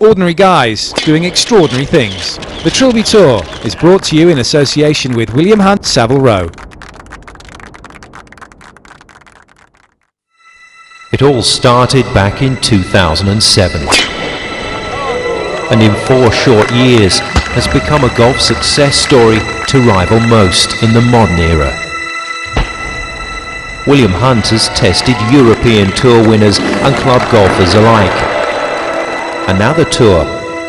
Ordinary guys doing extraordinary things. The Trilby Tour is brought to you in association with William Hunt Savile Row. It all started back in 2007, and in 4 short years has become a golf success story to rival most in the modern era. William Hunt has tested European Tour winners and club golfers alike, and now the Tour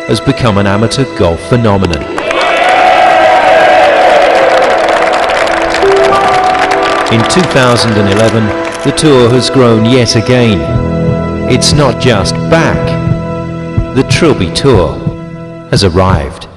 has become an amateur golf phenomenon. In 2011, the Tour has grown yet again. It's not just back, the Trilby Tour has arrived.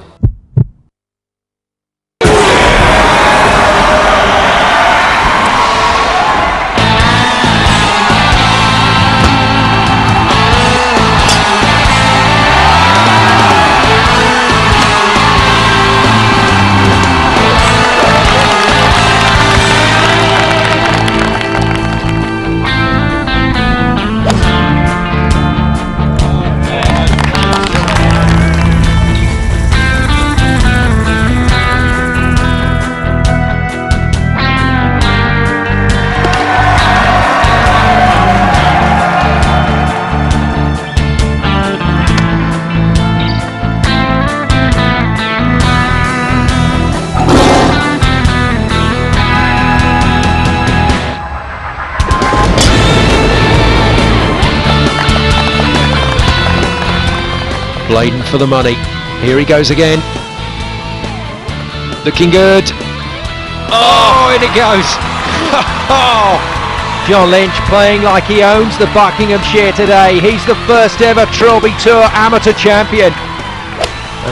Bladen for the money. Here he goes again. Looking good. Oh, in it goes. John Lynch playing like he owns the Buckinghamshire today. He's the first ever Trilby Tour amateur champion.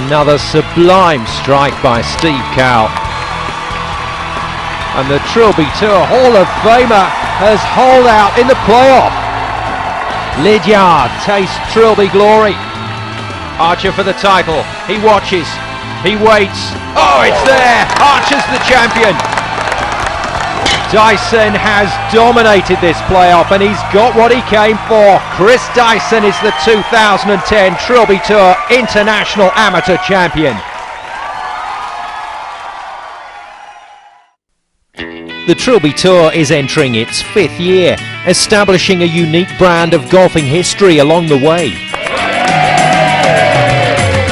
Another sublime strike by Steve Cowell. And the Trilby Tour Hall of Famer has holed out in the playoff. Lydiard tastes Trilby glory. Archer for the title. He watches. He waits. Oh, it's there. Archer's the champion. Dyson has dominated this playoff and he's got what he came for. Chris Dyson is the 2010 Trilby Tour International Amateur Champion. The Trilby Tour is entering its 5th year, establishing a unique brand of golfing history along the way.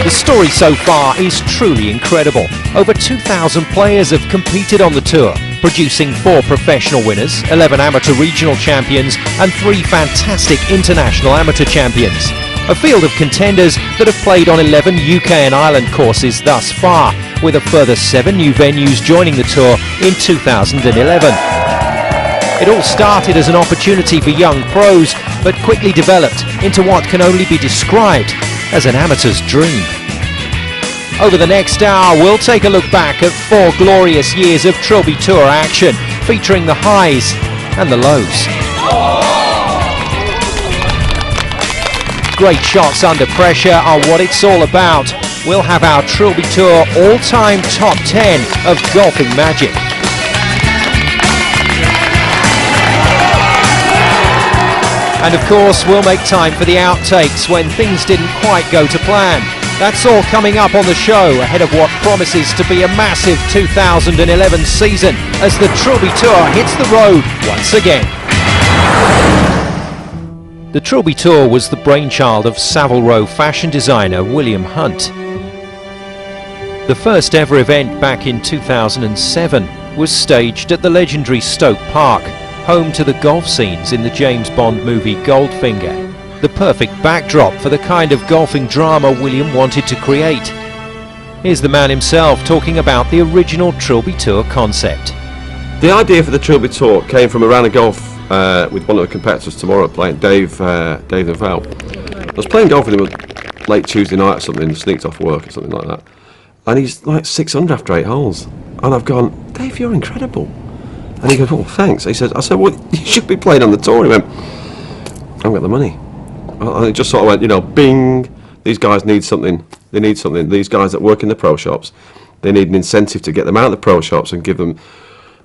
The story so far is truly incredible. Over 2,000 players have competed on the tour, producing 4 professional winners, 11 amateur regional champions and 3 fantastic international amateur champions. A field of contenders that have played on 11 UK and Ireland courses thus far, with a further 7 new venues joining the tour in 2011. It all started as an opportunity for young pros, but quickly developed into what can only be described as an amateur's dream. Over the next hour, we'll take a look back at 4 glorious years of Trilby Tour action, featuring the highs and the lows. Great shots under pressure are what it's all about. We'll have our Trilby Tour all-time top 10 of golfing magic. And of course, we'll make time for the outtakes when things didn't quite go to plan. That's all coming up on the show ahead of what promises to be a massive 2011 season as the Trilby Tour hits the road once again. The Trilby Tour was the brainchild of Savile Row fashion designer William Hunt. The first ever event back in 2007 was staged at the legendary Stoke Park, home to the golf scenes in the James Bond movie Goldfinger, the perfect backdrop for the kind of golfing drama William wanted to create. Here's the man himself talking about the original Trilby Tour concept. The idea for the Trilby Tour came from a round of golf with one of the competitors tomorrow, playing Dave Novell. I was playing golf with him late Tuesday night or something, sneaked off work or something like that, and he's like 600 after 8 holes, and I've gone, Dave, you're incredible. And he goes, oh, thanks. I said, well, you should be playing on the tour. He went, I haven't got the money. And it just sort of went, you know, bing, these guys need something. They need something. These guys that work in the pro shops, they need an incentive to get them out of the pro shops and give them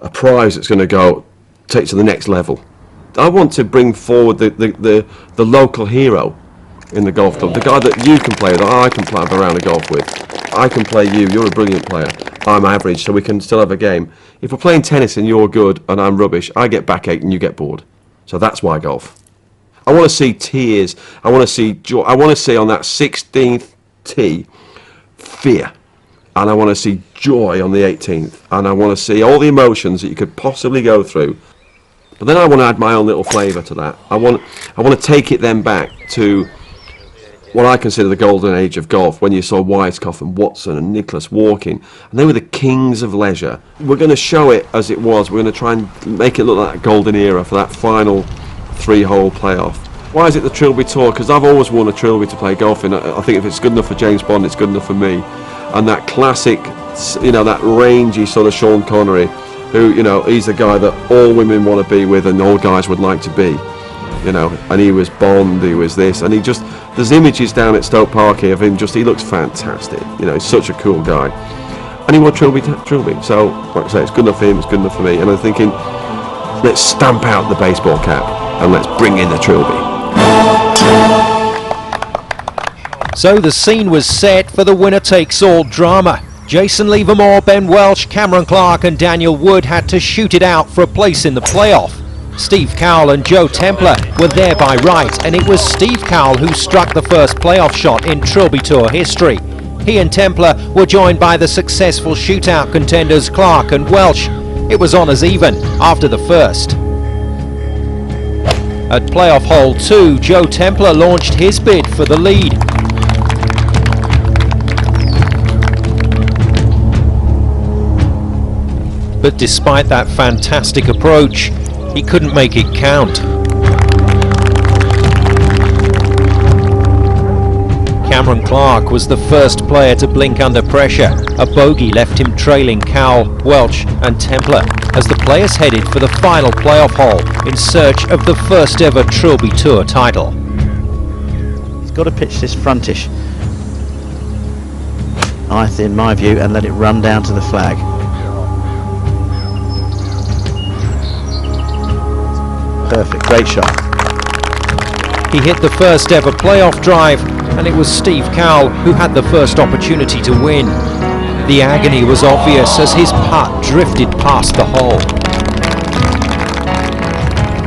a prize that's going to go take to the next level. I want to bring forward the local hero in the golf club. The guy that you can play with, that I can play a round of golf with. I can play you, you're a brilliant player. I'm average, so we can still have a game. If we're playing tennis and you're good and I'm rubbish, I get backache and you get bored. So that's why golf. I want to see tears. I want to see joy. I want to see on that 16th tee fear. And I want to see joy on the 18th. And I want to see all the emotions that you could possibly go through. But then I want to add my own little flavour to that. I want to take it then back to what I consider the golden age of golf, when you saw Weiskopf and Watson and Nicholas walking, and they were the kings of leisure. We're going to show it as it was. We're going to try and make it look like that golden era for that final 3-hole playoff. Why is it the Trilby Tour? Because I've always worn a Trilby to play golf in. I think if it's good enough for James Bond, it's good enough for me. And that classic, you know, that rangy sort of Sean Connery, who, you know, he's the guy that all women want to be with and all guys would like to be. You know, and he was Bond, he was this, and he just, there's images down at Stoke Park here of him, just, he looks fantastic. You know, he's such a cool guy. And he won Trilby. So, like I say, it's good enough for him, it's good enough for me. And I'm thinking, let's stamp out the baseball cap and let's bring in the Trilby. So the scene was set for the winner-takes-all drama. Jason Livermore, Ben Welsh, Cameron Clark and Daniel Wood had to shoot it out for a place in the playoff. Steve Cowell and Joe Templer were there by right, and it was Steve Cowell who struck the first playoff shot in Trilby Tour history. He and Templer were joined by the successful shootout contenders Clark and Welsh. It was on as even after the first. At playoff hole 2, Joe Templer launched his bid for the lead. But despite that fantastic approach, he couldn't make it count. Cameron Clark was the first player to blink under pressure. A bogey left him trailing Cowell, Welch and Templer as the players headed for the final playoff hole in search of the first ever Trilby Tour title. He's got to pitch this frontish, in my view, and let it run down to the flag. Perfect, great shot. He hit the first ever playoff drive, and it was Steve Cowell who had the first opportunity to win. The agony was obvious as his putt drifted past the hole.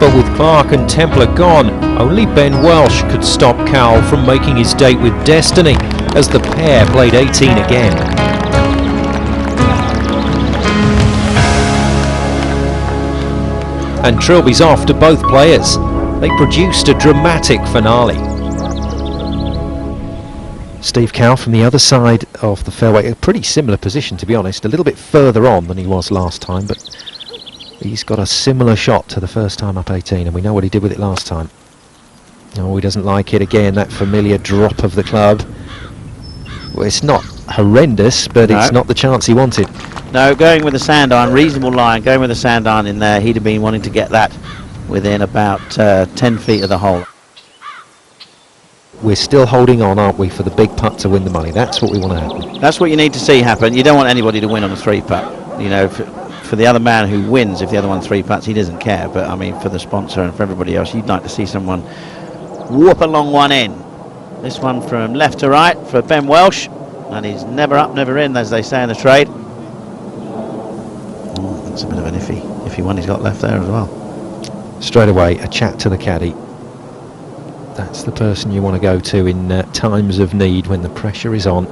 But with Clark and Templer gone, only Ben Welsh could stop Cowell from making his date with destiny as the pair played 18 again. And Trilby's off to both players. They produced a dramatic finale. Steve Cowell from the other side of the fairway, a pretty similar position to be honest, a little bit further on than he was last time, but he's got a similar shot to the first time up 18, and we know what he did with it last time. Oh, he doesn't like it again, that familiar drop of the club. Well, it's not horrendous, but no, it's not the chance he wanted. No, going with the sand iron, reasonable line, going with the sand iron in there, he'd have been wanting to get that within about 10 feet of the hole. We're still holding on, aren't we, for the big putt to win the money. That's what we want to happen. That's what you need to see happen. You don't want anybody to win on a 3-putt. You know, for the other man who wins, if the other one 3-putts, he doesn't care. But, I mean, for the sponsor and for everybody else, you'd like to see someone whoop a long one in. This one from left to right for Ben Welsh. And he's never up, never in, as they say in the trade. Oh, that's a bit of an iffy one he's got left there as well. Straight away, a chat to the caddy. That's the person you want to go to in times of need when the pressure is on.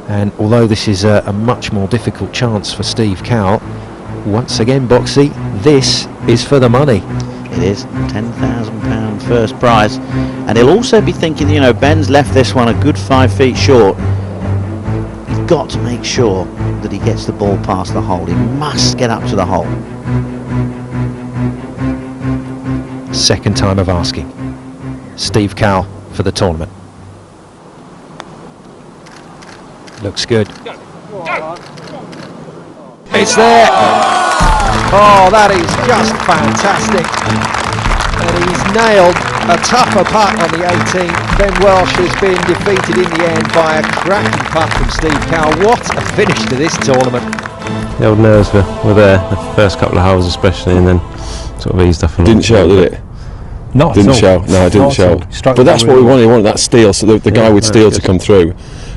And although this is a much more difficult chance for Steve Cowell, once again, Boxy, this is for the money. It is £10,000 first prize, and he'll also be thinking, you know, Ben's left this one a good 5 feet short. He's got to make sure that he gets the ball past the hole. He must get up to the hole. Second time of asking. Steve Cowell for the tournament. Looks good. It's there. Oh, that is just fantastic. And he's nailed a tougher putt on the 18th. Ben Welsh has been defeated in the end by a cracking putt from Steve Cowell. What a finish to this tournament. The old nerves were there, the first couple of holes especially, and then sort of eased off a little. Didn't show, did it? Not Didn't at all. show. No, it didn't Not show. at all. Struck But that's what really we wanted. We wanted that steal, so the guy with very steal to come through,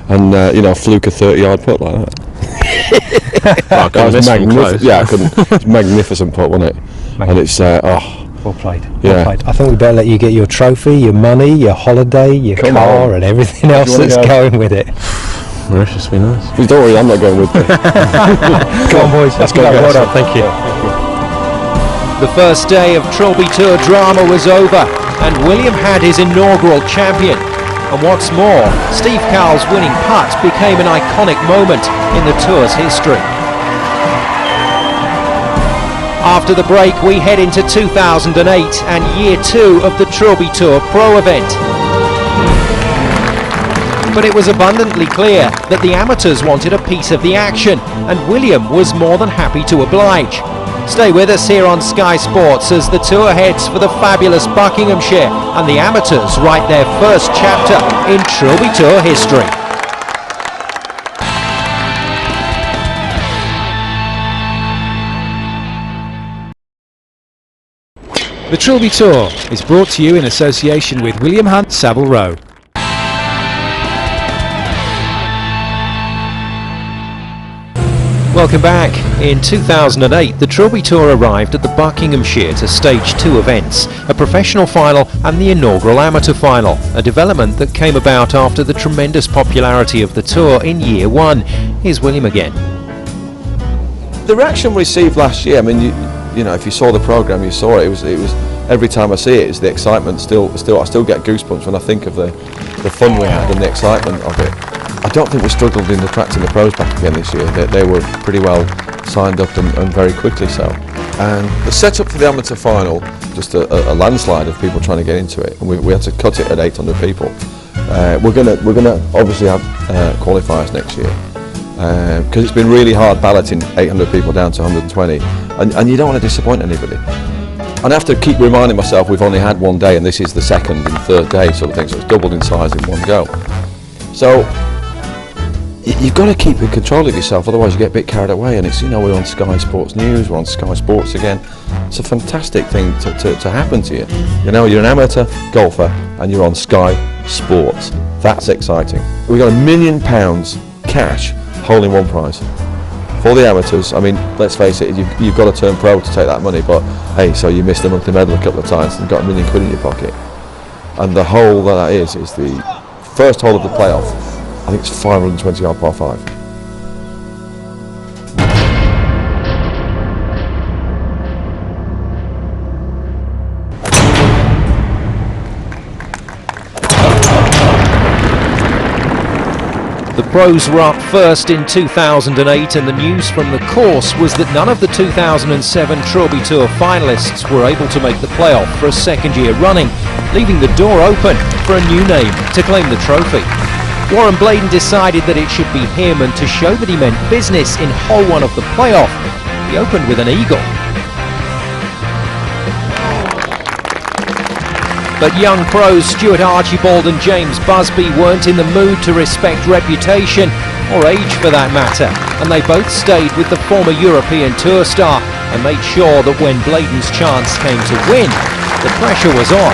and fluke a 30-yard putt like that. That was magnificent. Yeah, I couldn't. It's magnificent putt, wasn't it? And it's well played. Yeah. Well played. I think we better let you get your trophy, your money, your holiday, your Come car, on. and everything else wanna that's go? going with it. Mauritius would be nice. Please don't worry, I'm not going with you. Come on, boys. Let's go. Well Guys. done. Thank you. The first day of Trilby Tour drama was over, and William had his inaugural champion. And what's more, Steve Cowell's winning putt became an iconic moment in the Tour's history. After the break, we head into 2008 and year 2 of the Trilby Tour Pro event. But it was abundantly clear that the amateurs wanted a piece of the action, and William was more than happy to oblige. Stay with us here on Sky Sports as the Tour heads for the fabulous Buckinghamshire, and the amateurs write their first chapter in Trilby Tour history. The Trilby Tour is brought to you in association with William Hunt Savile Row. Welcome back. In 2008, the Trilby Tour arrived at the Buckinghamshire to stage 2 events, a professional final and the inaugural amateur final, a development that came about after the tremendous popularity of the Tour in year 1. Here's William again. The reaction we received last year, I mean, you know, if you saw the programme, you saw it. It was every time I see it, it's the excitement. I still get goosebumps when I think of the fun we had and the excitement of it. I don't think we struggled in attracting the pros back again this year. They were pretty well signed up and very quickly so. And the setup for the amateur final, just a landslide of people trying to get into it. And we had to cut it at 800 people. We're gonna obviously have qualifiers next year because it's been really hard balloting 800 people down to 120, and you don't want to disappoint anybody. And I have to keep reminding myself we've only had one day, and this is the second and third day sort of thing. So it's doubled in size in one go. So you've got to keep in control of yourself, otherwise you get a bit carried away. And it's, you know, we're on Sky Sports News, we're on Sky Sports again. It's a fantastic thing to happen to you. You know, you're an amateur golfer and you're on Sky Sports. That's exciting. We've got £1 million cash hole-in-one prize for the amateurs. I mean, let's face it, you've got to turn pro to take that money, but hey, so you missed the monthly medal a couple of times and got £1 million in your pocket. And the hole that is the first hole of the playoff. I think it's 520 yard par 5. The pros were up first in 2008, and the news from the course was that none of the 2007 Trilby Tour finalists were able to make the playoff for a second year running, leaving the door open for a new name to claim the trophy. Warren Bladen decided that it should be him, and to show that he meant business in hole 1 of the playoff, he opened with an eagle. But young pros Stuart Archibald and James Busby weren't in the mood to respect reputation, or age for that matter, and they both stayed with the former European Tour star and made sure that when Bladen's chance came to win, the pressure was on.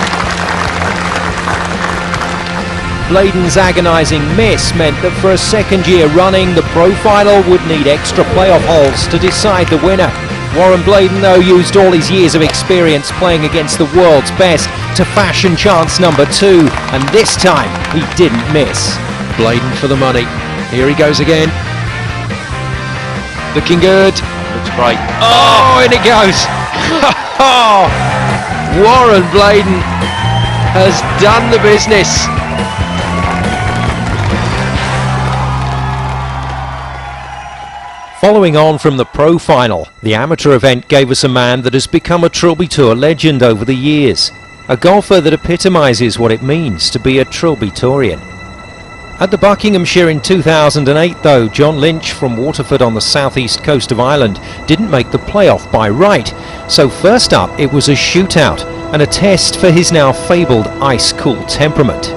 Bladen's agonising miss meant that for a second year running, the pro final would need extra playoff holes to decide the winner. Warren Bladen, though, used all his years of experience playing against the world's best to fashion chance number 2, and this time he didn't miss. Bladen for the money. Here he goes again. Looking good. Looks great. Oh, in it goes. Warren Bladen has done the business. Following on from the pro final, the amateur event gave us a man that has become a Trilby Tour legend over the years. A golfer that epitomises what it means to be a Trilby Tourian. At the Buckinghamshire in 2008 though, John Lynch from Waterford on the southeast coast of Ireland didn't make the playoff by right. So first up it was a shootout and a test for his now fabled ice-cool temperament.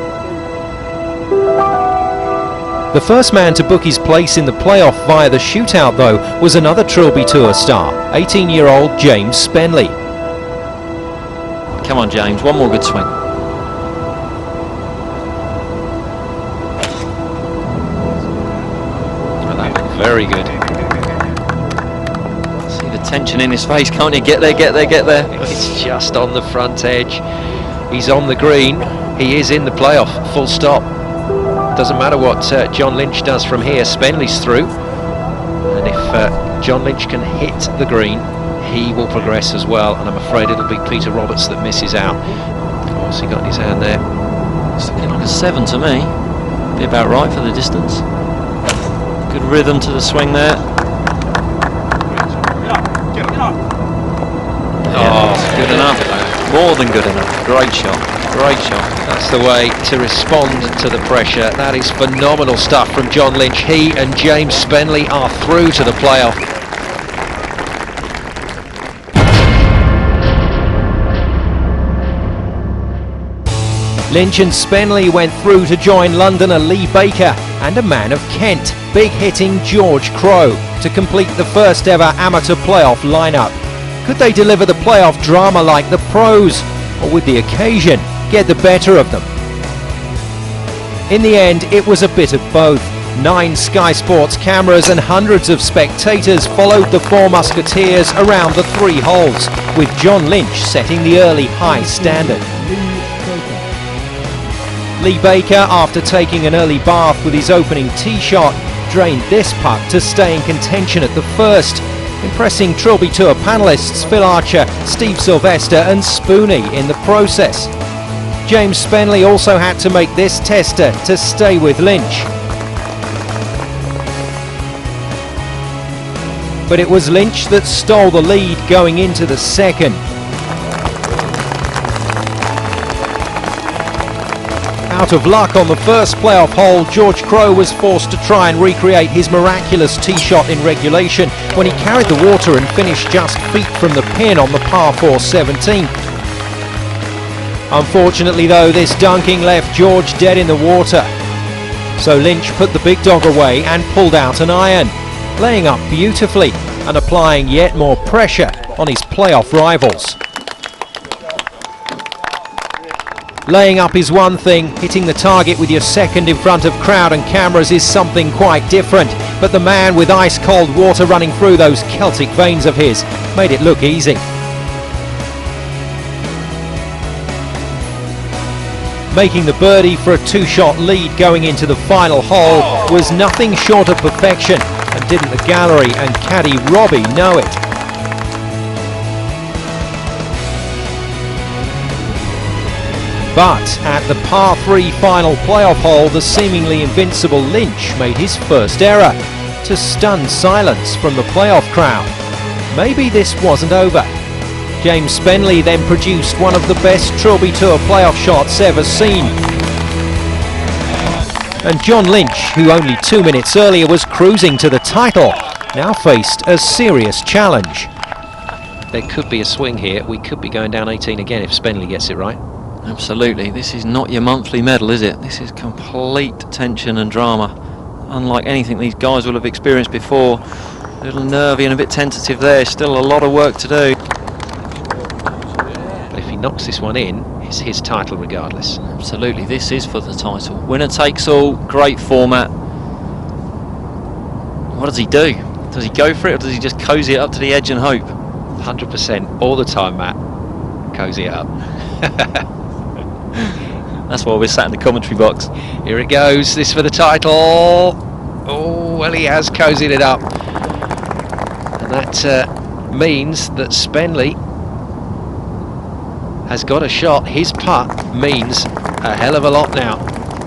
The first man to book his place in the playoff via the shootout though was another Trilby Tour star, 18-year-old James Spenley. Come on, James, one more good swing. Very good. See the tension in his face, can't you? Get there, get there, get there. It's just on the front edge. He's on the green. He is in the playoff, full stop. Doesn't matter what John Lynch does from here. Spenley's through. And if John Lynch can hit the green, he will progress as well. And I'm afraid it'll be Peter Roberts that misses out. What's he got in his hand there? It's looking like a 7 to me. Be about right for the distance. Good rhythm to the swing there. Oh, good enough. More than good enough. Great shot. Great shot. That's the way to respond to the pressure. That is phenomenal stuff from John Lynch. He and James Spenley are through to the playoff. Lynch and Spenley went through to join Londoner Lee Baker and a man of Kent, big-hitting George Crowe, to complete the first ever amateur playoff lineup. Could they deliver the playoff drama like the pros, or would the occasion get the better of them? In the end, it was a bit of both. 9 Sky Sports cameras and hundreds of spectators followed the 4 musketeers around the 3 holes, with John Lynch setting the early high standard. Lee Baker, after taking an early bath with his opening tee shot, drained this putt to stay in contention at the first, impressing Trilby Tour panellists Phil Archer, Steve Sylvester and Spoonie in the process. James Spenley also had to make this tester to stay with Lynch. But it was Lynch that stole the lead going into the second. Out of luck on the first playoff hole, George Crowe was forced to try and recreate his miraculous tee shot in regulation when he carried the water and finished just feet from the pin on the par 4 17th. Unfortunately though, this dunking left George dead in the water. So Lynch put the big dog away and pulled out an iron, laying up beautifully and applying yet more pressure on his playoff rivals. Laying up is one thing, hitting the target with your second in front of crowd and cameras is something quite different. But the man with ice-cold water running through those Celtic veins of his made it look easy. Making the birdie for a 2-shot lead going into the final hole was nothing short of perfection, and didn't the gallery and caddy Robbie know it? But at the par 3 final playoff hole, the seemingly invincible Lynch made his first error, to stunned silence from the playoff crowd. Maybe this wasn't over. James Spenley then produced one of the best Trilby Tour playoff shots ever seen. And John Lynch, who only 2 minutes earlier was cruising to the title, now faced a serious challenge. There could be a swing here. We could be going down 18 again if Spenley gets it right. Absolutely. This is not your monthly medal, is it? This is complete tension and drama. Unlike anything these guys will have experienced before. A little nervy and a bit tentative there. Still a lot of work to do. But if he knocks this one in, it's his title regardless. Absolutely. This is for the title. Winner takes all. Great format. What does he do? Does he go for it, or does he just cozy it up to the edge and hope? 100% all the time, Matt. Cozy it up. That's why we're sat in the commentary box. Here it goes, this for the title. Oh, well, he has cozied it up. And that means that Spenley has got a shot. His putt means a hell of a lot now.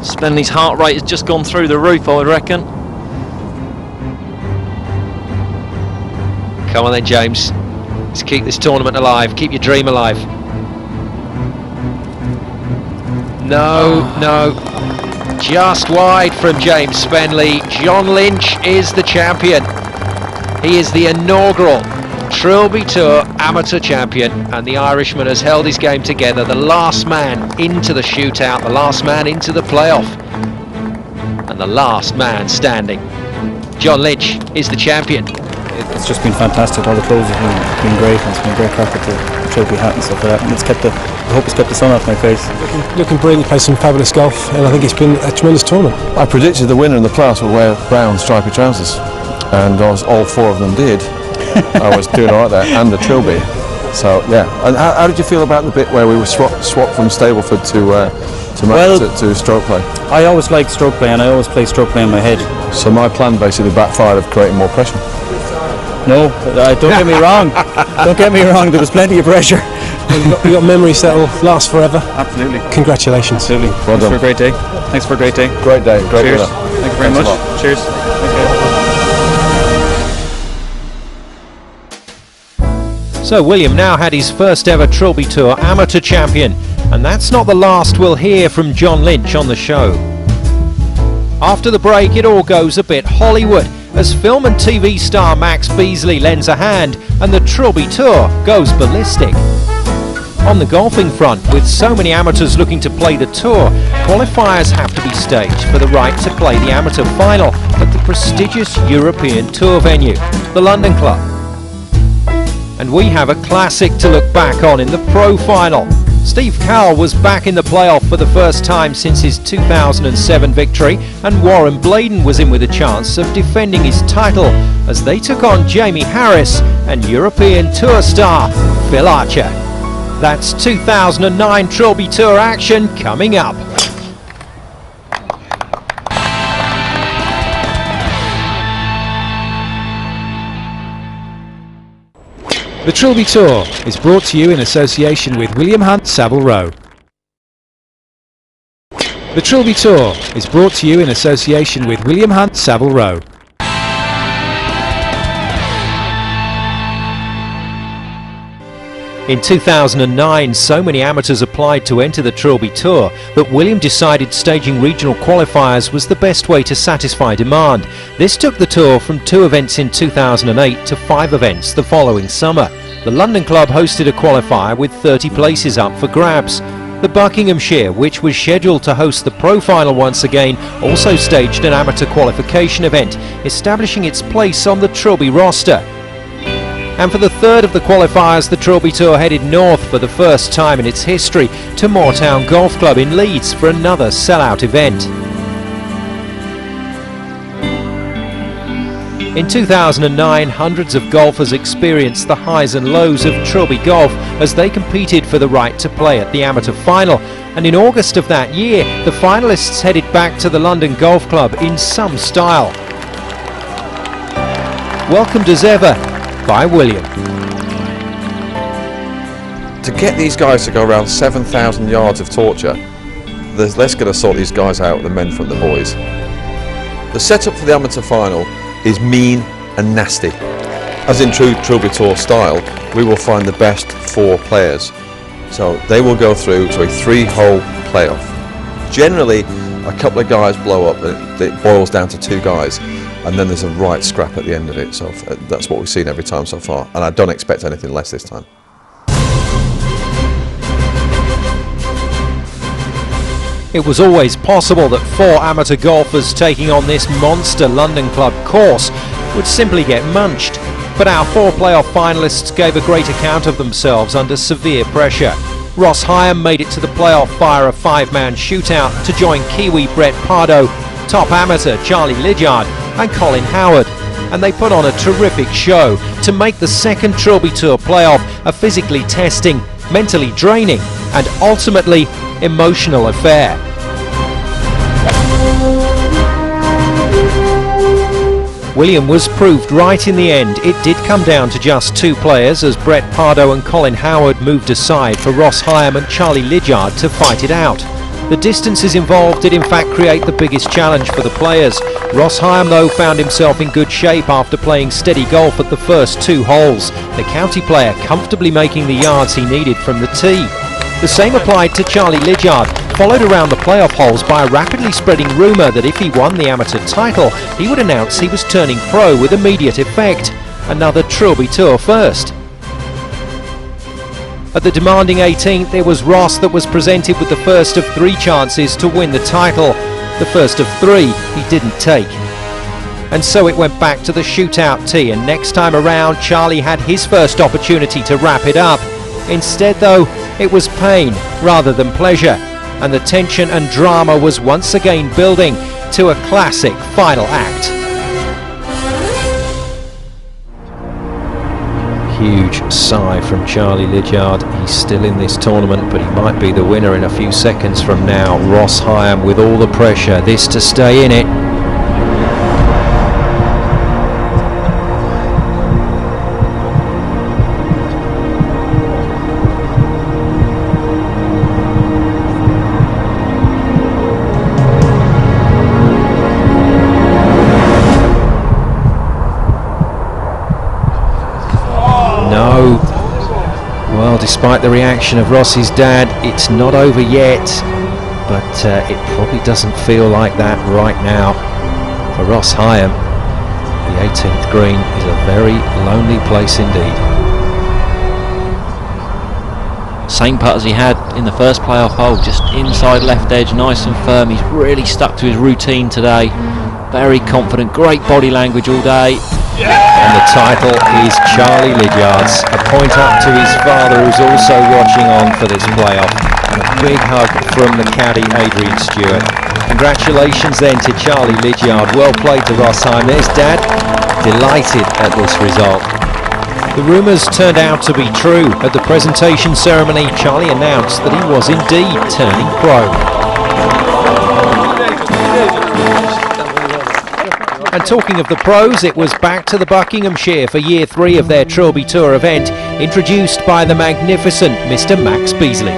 Spenley's heart rate has just gone through the roof, I would reckon. Come on then, James. Let's keep this tournament alive. Keep your dream alive. No, just wide from James Spenley. John Lynch is the champion. He is the inaugural Trilby Tour amateur champion, and the Irishman has held his game together. The last man into the shootout, the last man into the playoff, and the last man standing. John Lynch is the champion. It's just been fantastic. All the closes have been great, and it's been a great crack at the trophy hat and stuff like that, and I hope it's kept the sun off my face. Looking brilliant, played some fabulous golf, and I think it's been a tremendous tournament. I predicted the winner in the playoffs would wear brown stripy trousers, and all 4 of them did. I was doing all right there, and the Trilby. So yeah. And how did you feel about the bit where we were swapped from Stableford to stroke play? I always liked stroke play, and I always play stroke play in my head. So my plan basically backfired of creating more pressure. No, don't get me wrong. Don't get me wrong. There was plenty of pressure. You got memories that will last forever. Absolutely. Congratulations. Absolutely. Well done. Thanks for a great day. Thanks for a great day. Great day. Great Cheers. dinner. Thank you very Thanks much. Cheers. So William now had his first ever Trilby Tour amateur champion, and that's not the last we'll hear from John Lynch on the show. After the break, it all goes a bit Hollywood as film and TV star Max Beasley lends a hand and the Trilby Tour goes ballistic. On the golfing front, with so many amateurs looking to play the tour, qualifiers have to be staged for the right to play the amateur final at the prestigious European Tour venue, the London Club. And we have a classic to look back on in the pro final. Steve Cowell was back in the playoff for the first time since his 2007 victory, and Warren Bladen was in with a chance of defending his title as they took on Jamie Harris and European Tour star Phil Archer. That's 2009 Trilby Tour action coming up. The Trilby Tour is brought to you in association with William Hunt Savile Row. The Trilby Tour is brought to you in association with William Hunt Savile Row. In 2009, so many amateurs applied to enter the Trilby Tour that William decided staging regional qualifiers was the best way to satisfy demand. This took the tour from 2 events in 2008 to 5 events the following summer. The London Club hosted a qualifier with 30 places up for grabs. The Buckinghamshire, which was scheduled to host the Pro Final once again, also staged an amateur qualification event, establishing its place on the Trilby roster. And for the third of the qualifiers, the Trilby Tour headed north for the first time in its history to Moortown Golf Club in Leeds for another sellout event. In 2009, hundreds of golfers experienced the highs and lows of Trilby golf as they competed for the right to play at the amateur final. And in August of that year, the finalists headed back to the London Golf Club in some style. Welcomed as ever by William. To get these guys to go around 7,000 yards of torture, there's less going to sort these guys out than men from the boys. The setup for the amateur final is mean and nasty. As in true Trilby Tour style, we will find the best 4 players. So they will go through to a 3-hole playoff. Generally, a couple of guys blow up, it boils down to 2 guys, and then there's a right scrap at the end of it. So that's what we've seen every time so far, and I don't expect anything less this time. It was always possible that 4 amateur golfers taking on this monster London Club course would simply get munched, but our 4 playoff finalists gave a great account of themselves under severe pressure. Ross Hyam made it to the playoff via a 5-man shootout to join Kiwi Brett Pardo, top amateur Charlie Lydiard and Colin Howard, and they put on a terrific show to make the second Trilby Tour playoff a physically testing, mentally draining and ultimately emotional affair. William was proved right in the end. It did come down to just 2 players as Brett Pardo and Colin Howard moved aside for Ross Hyam and Charlie Lydiard to fight it out. The distances involved did in fact create the biggest challenge for the players. Ross Hyam though found himself in good shape after playing steady golf at the first 2 holes, the county player comfortably making the yards he needed from the tee. The same applied to Charlie Lydiard, followed around the playoff holes by a rapidly spreading rumour that if he won the amateur title, he would announce he was turning pro with immediate effect. Another Trilby Tour first. At the demanding 18th, it was Ross that was presented with the first of 3 chances to win the title. The first of 3 he didn't take. And so it went back to the shootout tee, and next time around Charlie had his first opportunity to wrap it up. Instead though, it was pain rather than pleasure, and the tension and drama was once again building to a classic final act. Huge sigh from Charlie Lydiard. He's still in this tournament, but he might be the winner in a few seconds from now. Ross Hyam with all the pressure, this to stay in it. No. Well, despite the reaction of Ross's dad, it's not over yet, but it probably doesn't feel like that right now. For Ross Hyam, the 18th green is a very lonely place indeed. Same putt as he had in the first playoff hole, just inside left edge, nice and firm. He's really stuck to his routine today. Very confident, great body language all day. And the title is Charlie Lydiard's, a point up to his father who's also watching on for this playoff. And a big hug from the caddy Adrian Stewart. Congratulations then to Charlie Lydiard, well played to Ross Hyam. There's Dad, delighted at this result. The rumours turned out to be true. At the presentation ceremony, Charlie announced that he was indeed turning pro. And talking of the pros, it was back to the Buckinghamshire for year 3 of their Trilby Tour event, introduced by the magnificent Mr. Max Beasley.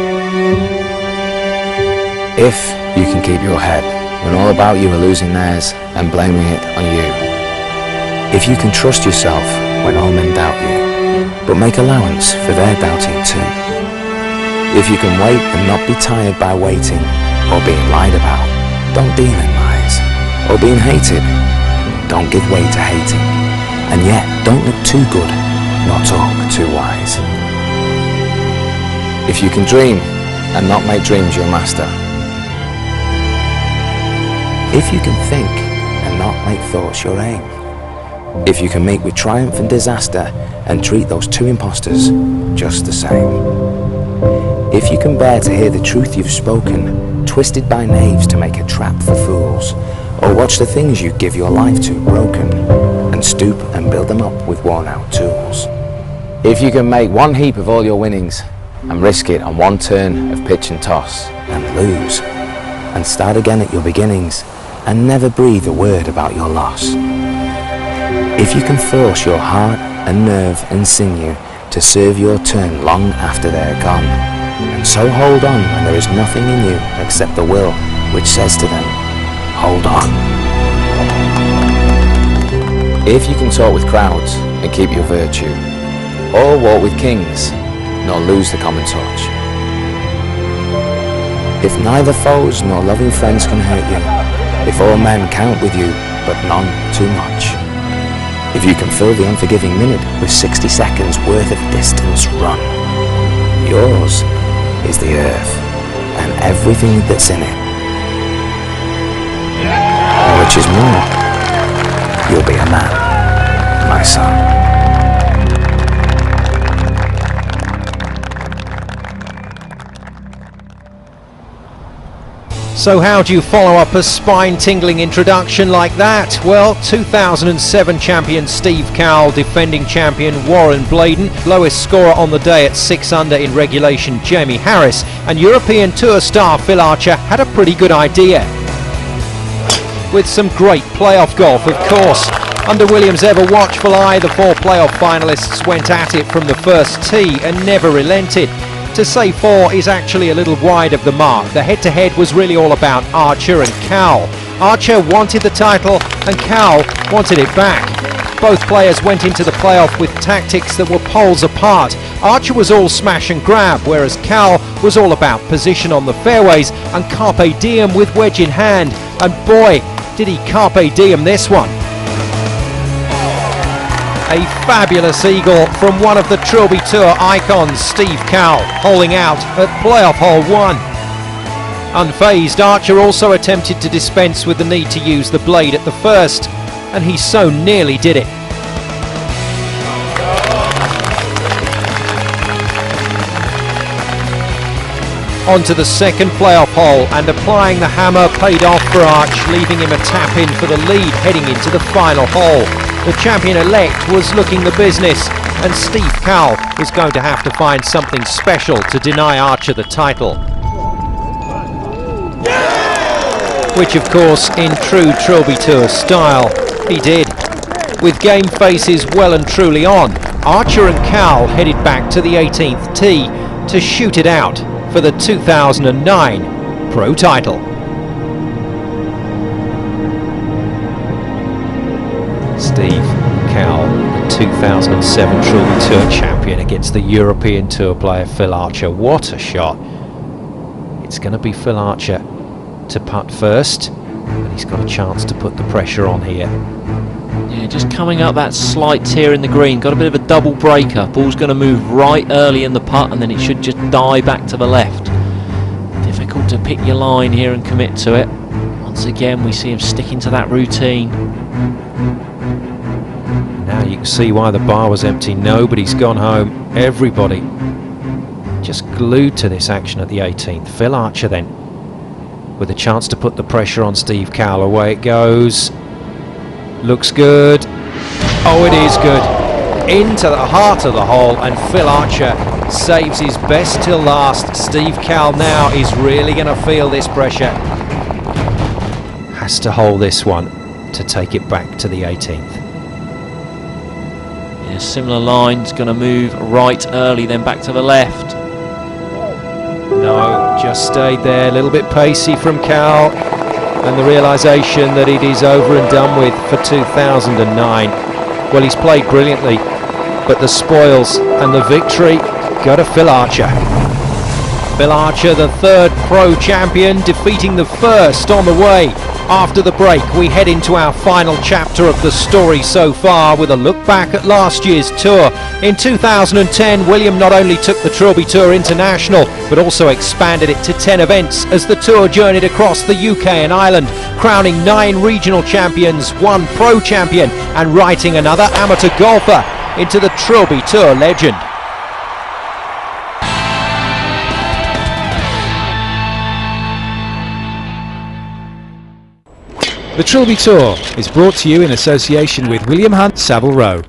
If you can keep your head when all about you are losing theirs and blaming it on you. If you can trust yourself when all men doubt you, but make allowance for their doubting too. If you can wait and not be tired by waiting or being lied about, don't deal in lies, or being hated. Don't give way to hating, and yet don't look too good, nor talk too wise. If you can dream and not make dreams your master. If you can think and not make thoughts your aim. If you can meet with triumph and disaster and treat those two impostors just the same. If you can bear to hear the truth you've spoken, twisted by knaves to make a trap for fools, or watch the things you give your life to broken, and stoop and build them up with worn-out tools. If you can make one heap of all your winnings, and risk it on one turn of pitch and toss, and lose, and start again at your beginnings, and never breathe a word about your loss. If you can force your heart and nerve and sinew to serve your turn long after they're gone, and so hold on when there is nothing in you except the will which says to them, hold on. If you can talk with crowds and keep your virtue, or walk with kings, nor lose the common touch. If neither foes nor loving friends can hurt you, if all men count with you, but none too much. If you can fill the unforgiving minute with 60 seconds worth of distance run, yours is the earth and everything that's in it. Which is more, you'll be a man, my son. So how do you follow up a spine-tingling introduction like that? Well, 2007 champion Steve Cowell, defending champion Warren Bladen, lowest scorer on the day at 6 under in regulation Jamie Harris, and European Tour star Phil Archer had a pretty good idea. With some great playoff golf, of course. Under William's ever watchful eye, the 4 playoff finalists went at it from the first tee and never relented. To say 4 is actually a little wide of the mark. The head-to-head was really all about Archer and Cowell. Archer wanted the title and Cowell wanted it back. Both players went into the playoff with tactics that were poles apart. Archer was all smash and grab, whereas Cowell was all about position on the fairways and carpe diem with wedge in hand. And boy, did he carpe diem this one. A fabulous eagle from one of the Trilby Tour icons, Steve Cowell, holing out at playoff hole 1. Unfazed, Archer also attempted to dispense with the need to use the blade at the first, and he so nearly did it. onto the second playoff hole, and applying the hammer paid off for Arch, leaving him a tap-in for the lead heading into the final hole. The champion-elect was looking the business, and Steve Cowell was going to have to find something special to deny Archer the title. Which, of course, in true Trilby Tour style, he did. With game faces well and truly on, Archer and Cowell headed back to the 18th tee to shoot it out for the 2009 Pro title. Steve Cowell, the 2007 Trilby Tour champion, against the European Tour player Phil Archer. What a shot. It's going to be Phil Archer to putt first, and he's got a chance to put the pressure on here. Yeah, just coming up that slight tear in the green, got a bit of a double breaker. Ball's going to move right early in the putt, and then it should just die back to the left. Difficult to pick your line here and commit to it. Once again, we see him sticking to that routine. Now you can see why the bar was empty. Nobody's gone home. Everybody just glued to this action at the 18th. Phil Archer then, with a chance to put the pressure on Steve Cowell. Away it goes. Looks good. Oh, it is good. Into the heart of the hole, and Phil Archer saves his best till last. Steve Cowell now is really going to feel this pressure. Has to hold this one to take it back to the 18th. Yeah, similar lines, going to move right early, then back to the left. No, just stayed there. A little bit pacey from Cowell, and the realisation that it is over and done with for 2009. Well, he's played brilliantly, but the spoils and the victory go to Phil Archer. Phil Archer, the third pro champion, defeating the first on the way. After the break, we head into our final chapter of the story so far with a look back at last year's tour. In 2010, William not only took the Trilby Tour international, but also expanded it to 10 events as the tour journeyed across the UK and Ireland, crowning 9 regional champions, 1 pro champion, and writing another amateur golfer into the Trilby Tour legend. The Trilby Tour is brought to you in association with William Hunt Savile Row.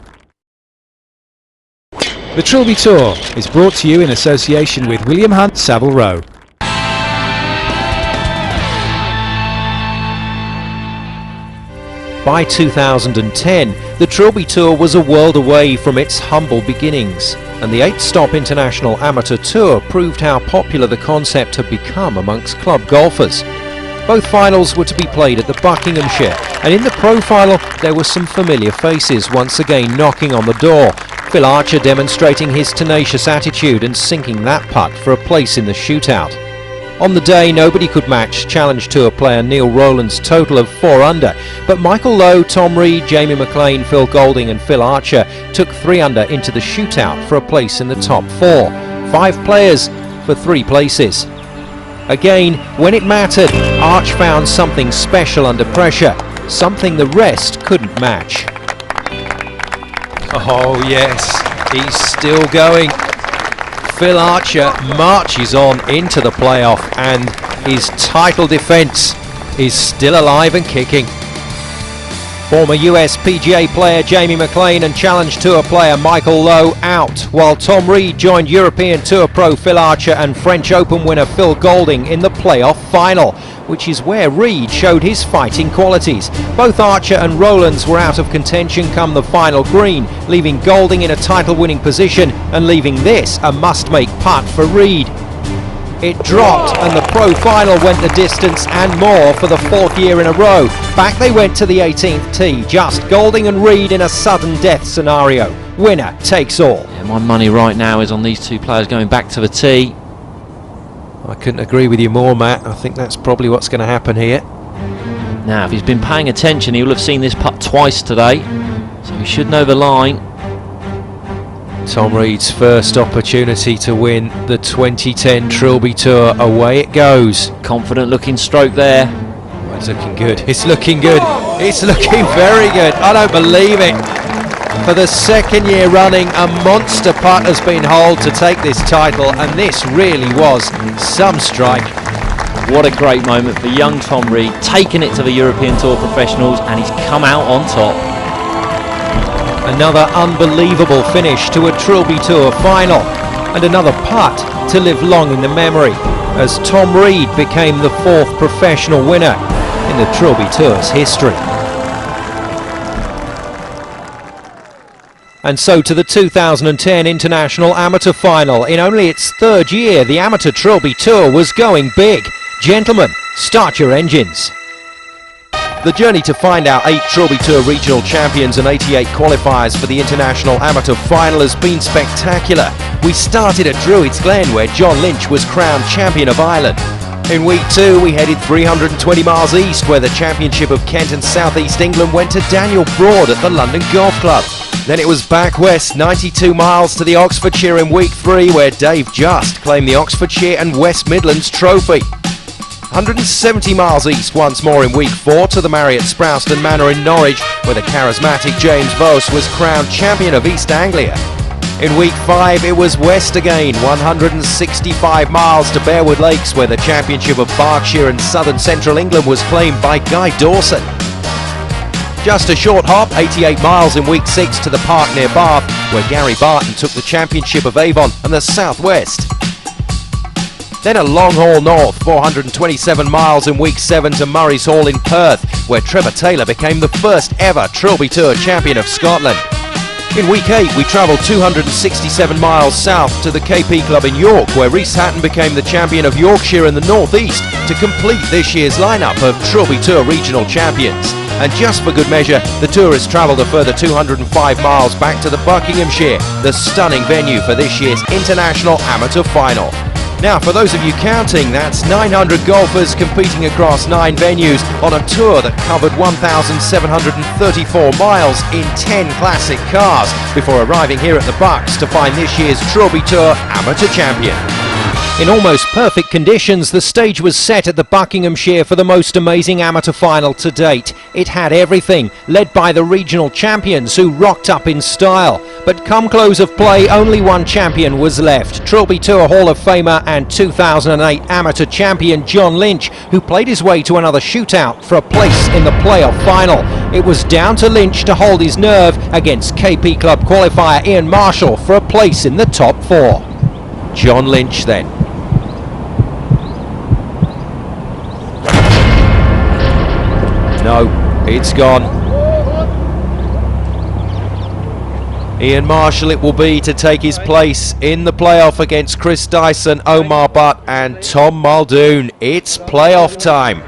The Trilby Tour is brought to you in association with William Hunt Savile Row. By 2010, the Trilby Tour was a world away from its humble beginnings, and the 8-stop International Amateur Tour proved how popular the concept had become amongst club golfers. Both finals were to be played at the Buckinghamshire, and in the pro final there were some familiar faces once again knocking on the door. Phil Archer demonstrating his tenacious attitude and sinking that putt for a place in the shootout. On the day, nobody could match Challenge Tour player Neil Rowland's total of 4 under, but Michael Lowe, Tom Reed, Jamie McLean, Phil Golding and Phil Archer took 3 under into the shootout for a place in the top 4. 5 players for 3 places. Again, when it mattered, Arch found something special under pressure, something the rest couldn't match. Oh yes, he's still going. Phil Archer marches on into the playoff, and his title defence is still alive and kicking. Former US PGA player Jamie McLean and Challenge Tour player Michael Lowe out, while Tom Reed joined European Tour pro Phil Archer and French Open winner Phil Golding in the playoff final, which is where Reed showed his fighting qualities. Both Archer and Rowlands were out of contention come the final green, leaving Golding in a title-winning position and leaving this a must-make putt for Reed. It dropped, and the pro final went the distance and more for the 4th year in a row. Back they went to the 18th tee, just Golding and Reed in a sudden death scenario. Winner takes all. Yeah, my money right now is on these 2 players going back to the tee. I couldn't agree with you more, Matt. I think that's probably what's going to happen here. Now, if he's been paying attention, he will have seen this putt twice today, so he should know the line. Tom Reed's first opportunity to win the 2010 Trilby Tour. Away it goes. Confident looking stroke there. Well, it's looking good. It's looking good. It's looking very good. I don't believe it. For the second year running, a monster putt has been holed to take this title, and this really was some strike. What a great moment for young Tom Reed, taking it to the European Tour professionals, and he's come out on top. Another unbelievable finish to a Trilby Tour final, and another putt to live long in the memory, as Tom Reed became the 4th professional winner in the Trilby Tour's history. And so to the 2010 International Amateur Final. In only its 3rd year, the Amateur Trilby Tour was going big. Gentlemen, start your engines. The journey to find our 8 Trilby Tour regional champions and 88 qualifiers for the International Amateur Final has been spectacular. We started at Druids Glen, where John Lynch was crowned champion of Ireland. In week 2, we headed 320 miles east, where the Championship of Kent and South East England went to Daniel Broad at the London Golf Club. Then it was back west 92 miles to the Oxfordshire in week 3, where Dave Just claimed the Oxfordshire and West Midlands trophy. 170 miles east once more in week 4 to the Marriott Sproulston Manor in Norwich, where the charismatic James Vose was crowned champion of East Anglia. In week 5 it was west again, 165 miles to Bearwood Lakes, where the Championship of Berkshire and Southern Central England was claimed by Guy Dawson. Just a short hop, 88 miles in week 6 to the park near Bath, where Gary Barton took the Championship of Avon and the South West. Then a long haul north, 427 miles in week 7 to Murray's Hall in Perth, where Trevor Taylor became the first ever Trilby Tour champion of Scotland. In week 8 we travelled 267 miles south to the KP Club in York, where Rhys Hatton became the champion of Yorkshire and the North East to complete this year's lineup of Trilby Tour regional champions. And just for good measure, the tour has travelled a further 205 miles back to the Buckinghamshire, the stunning venue for this year's International Amateur Final. Now, for those of you counting, that's 900 golfers competing across 9 venues on a tour that covered 1,734 miles in 10 classic cars before arriving here at the Bucks to find this year's Trilby Tour Amateur Champion. In almost perfect conditions, the stage was set at the Buckinghamshire for the most amazing amateur final to date. It had everything, led by the regional champions who rocked up in style. But come close of play, only one champion was left. Trilby Tour Hall of Famer and 2008 amateur champion John Lynch, who played his way to another shootout for a place in the playoff final. It was down to Lynch to hold his nerve against KP Club qualifier Ian Marshall for a place in the top 4. John Lynch then. No, it's gone. Ian Marshall it will be to take his place in the playoff against Chris Dyson, Omar Butt and Tom Muldoon. It's playoff time.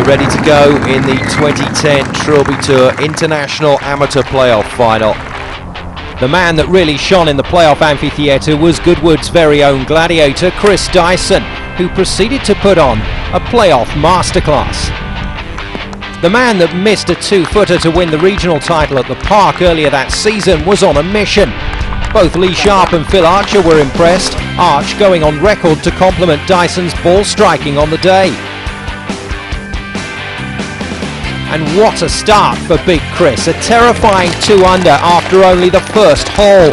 Ready to go in the 2010 Trilby Tour International Amateur Playoff Final. The man that really shone in the playoff amphitheatre was Goodwood's very own gladiator Chris Dyson, who proceeded to put on a playoff masterclass. The man that missed a 2-footer to win the regional title at the Park earlier that season was on a mission. Both Lee Sharp and Phil Archer were impressed, Arch going on record to compliment Dyson's ball striking on the day. And what a start for Big Chris, a terrifying 2-under after only the first hole.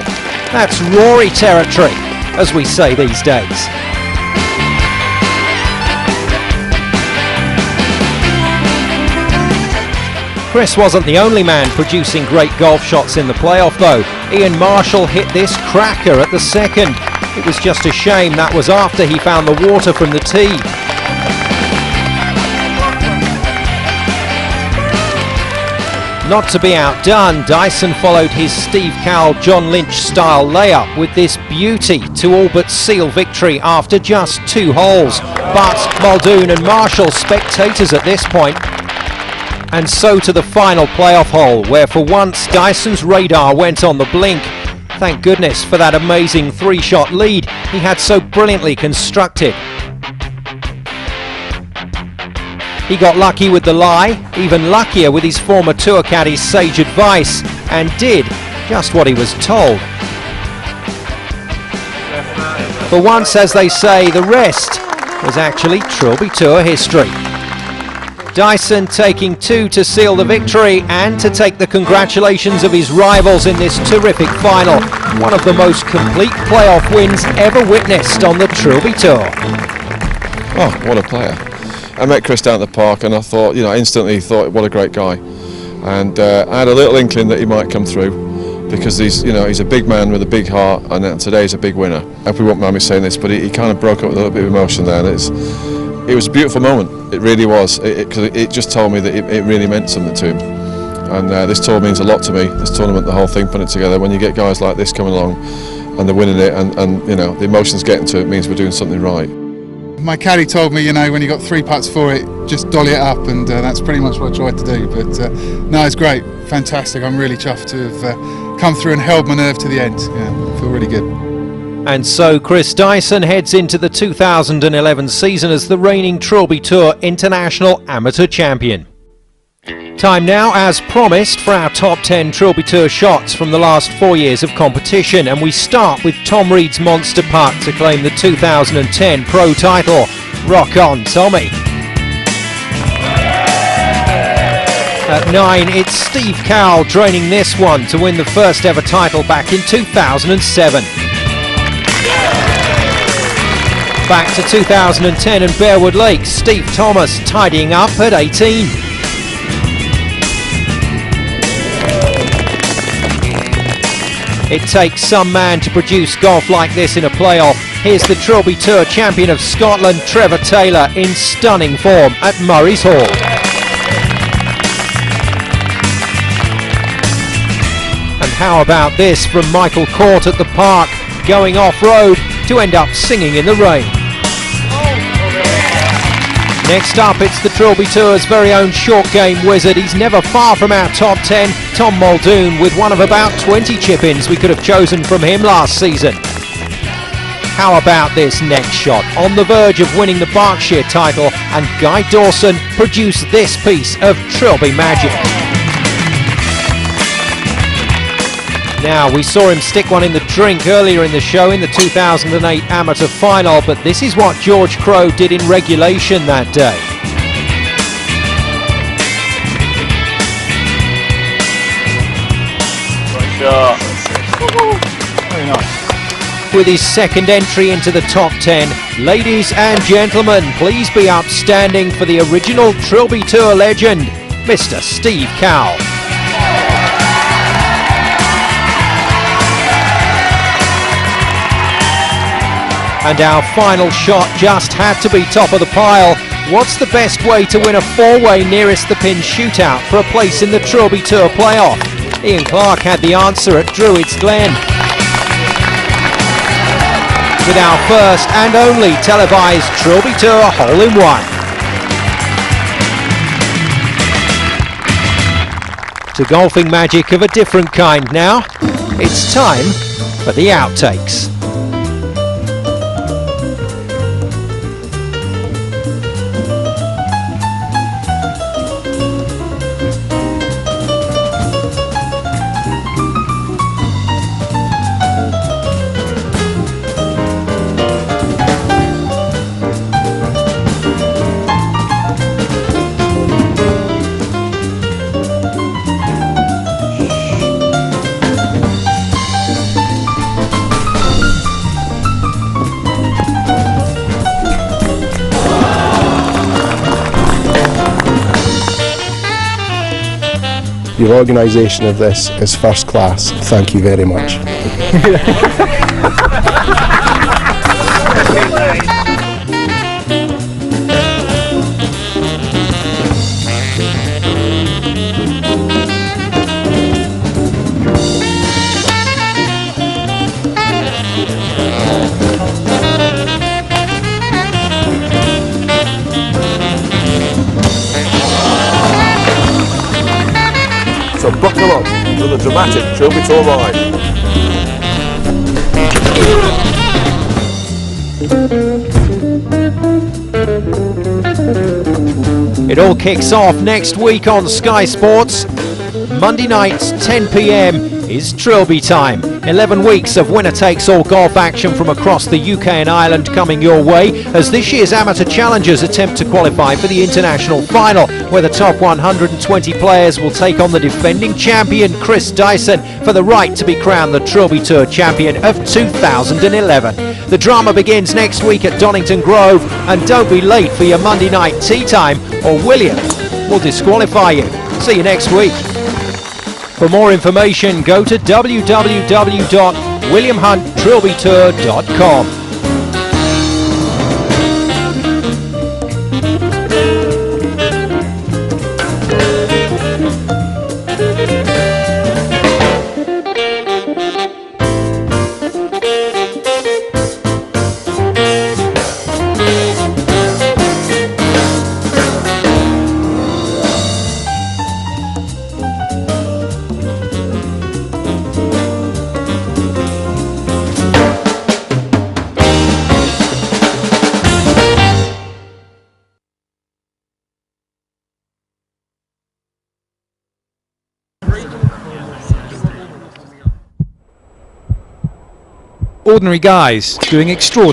That's Rory territory, as we say these days. Chris wasn't the only man producing great golf shots in the playoff though. Ian Marshall hit this cracker at the second. It was just a shame that was after he found the water from the tee. Not to be outdone, Dyson followed his Steve Cowell, John Lynch style layup with this beauty to all but seal victory after just 2 holes. But Muldoon and Marshall spectators at this point. And so to the final playoff hole, where for once Dyson's radar went on the blink. Thank goodness for that amazing 3-shot lead he had so brilliantly constructed. He got lucky with the lie, even luckier with his former tour caddy's sage advice, and did just what he was told. For once, as they say, the rest was actually Trilby Tour history. Dyson taking 2 to seal the victory and to take the congratulations of his rivals in this terrific final. One of the most complete playoff wins ever witnessed on the Trilby Tour. Oh, what a player. I met Chris down at the park and I thought, you know, instantly thought, what a great guy. And I had a little inkling that he might come through because he's a big man with a big heart, and today he's a big winner. I hope he won't mind me saying this, but he kind of broke up with a little bit of emotion there. And it was a beautiful moment. It really was. It just told me that it really meant something to him. And this tour means a lot to me. This tournament, the whole thing, putting it together. When you get guys like this coming along and they're winning it, and you know the emotions getting to it, means we're doing something right. My caddy told me, you know, when you got 3 putts for it, just dolly it up, and that's pretty much what I tried to do. But no, it's great, fantastic. I'm really chuffed to have come through and held my nerve to the end. Yeah, I feel really good. And so Chris Dyson heads into the 2011 season as the reigning Trilby Tour International Amateur Champion. Time now, as promised, for our top 10 Trilby Tour shots from the last 4 years of competition, and we start with Tom Reed's monster putt to claim the 2010 Pro title. Rock on, Tommy. At 9, it's Steve Cowell draining this one to win the first ever title back in 2007. Back to 2010 and Bearwood Lake, Steve Thomas tidying up at 18. It takes some man to produce golf like this in a playoff. Here's the Trilby Tour champion of Scotland, Trevor Taylor, in stunning form at Murray's Hall. And how about this from Michael Court at the park, going off-road to end up singing in the rain. Next up, it's the Trilby Tour's very own short game wizard. He's never far from our top 10, Tom Muldoon, with one of about 20 chip-ins we could have chosen from him last season. How about this next shot? On the verge of winning the Berkshire title, and Guy Dawson produced this piece of Trilby magic. Now, we saw him stick one in the drink earlier in the show in the 2008 amateur final, but this is what George Crowe did in regulation that day. Very nice. With his second entry into the top 10, ladies and gentlemen, please be upstanding for the original Trilby Tour legend, Mr. Steve Cowell. And our final shot just had to be top of the pile. What's the best way to win a 4-way nearest the pin shootout for a place in the Trilby Tour playoff? Ian Clark had the answer at Druids Glen. With our first and only televised Trilby Tour hole-in-one. To golfing magic of a different kind now. It's time for the outtakes. Your organisation of this is first class. Thank you very much. So buckle up for the dramatic Trilby Tour ride. It all kicks off next week on Sky Sports. Monday nights, 10 p.m. is Trilby time. 11 weeks of winner-takes-all golf action from across the UK and Ireland coming your way as this year's Amateur Challengers attempt to qualify for the international final, where the top 120 players will take on the defending champion Chris Dyson for the right to be crowned the Trilby Tour champion of 2011. The drama begins next week at Donington Grove, and don't be late for your Monday night tea time or William will disqualify you. See you next week. For more information, go to www.williamhunttrilbytour.com. Ordinary guys doing extraordinary